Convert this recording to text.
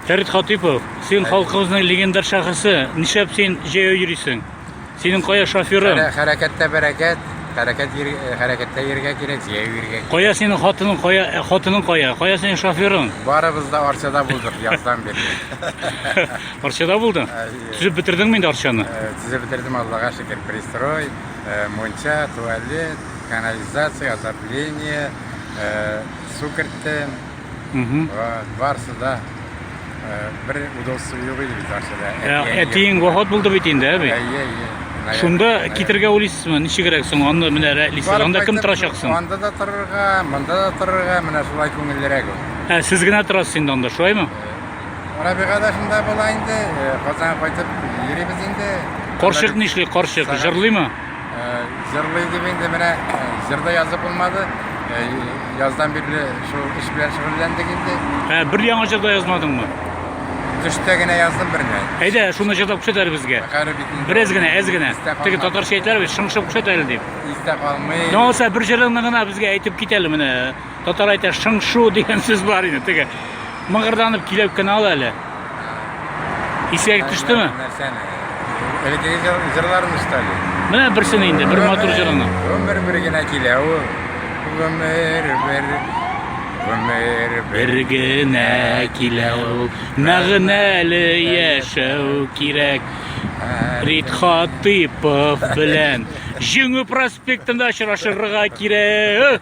Ferit Hatipov, sen halkımızın legendar şahısı. Nişap sen jaya yürüsün. Senin koya şoförün. Harekette bereket. Harekette yerge gerek, jaya yerge. Koya senin hatının koya. Koya senin şoförün. Barımız da Arçada bulduk yazdan beri. Arçada buldun. Tüzüp bitirdin mi Arçanı? Sizi bitirdim Allah'a şükür. Пристрой, monça, tuvalet, kanalizasyon, отопление, su kırttım. Varsa da bir udolsu yok idi biz Arçada. Etiğin vahat buldu bitinde abi. Şunda kitirge ulissiz mi? Nişi gereksin? Onda mine re'lisi. Onda kim tıraşaksın? Onda da tırırga, mında da tırırga, mine şulay köngüllere gö. Siz gine tırasın onda, şuay mı? Ona bir kadar bulayındı, kazan koytup yürüyemiz indi. Korşuk nişli, korşuk, jırlı mı? Jırlıydı bende mine, jırda yazıp olmadı. Yazdan beri şu iş bilen şükürlendik indi. Bir yana jırda yazmadın mı? Düşte gene yazdım birine. Heyde, şunda jırda kuşeter bizge. Birezgine, ezgine. Teki tatar şeytler ve şınşıp kuşeter deyip. İste kalmayı. Ne olsa bir jırlığına bizge aytıp gitelim mine. Tatar aytar şınşu diyen söz var yine. Teki mağırdanıp kilep kanal öyle. İsiyek düştü mü? Öyle ki jırlarım işte. Mine birsini indi, bir motor jırlığına. Ömür bir gene kile o. Bir güne kilav, nağneli yaşav kirek. Rit Hatipov bilen, Jüngü prospektinde aşırığa kirek.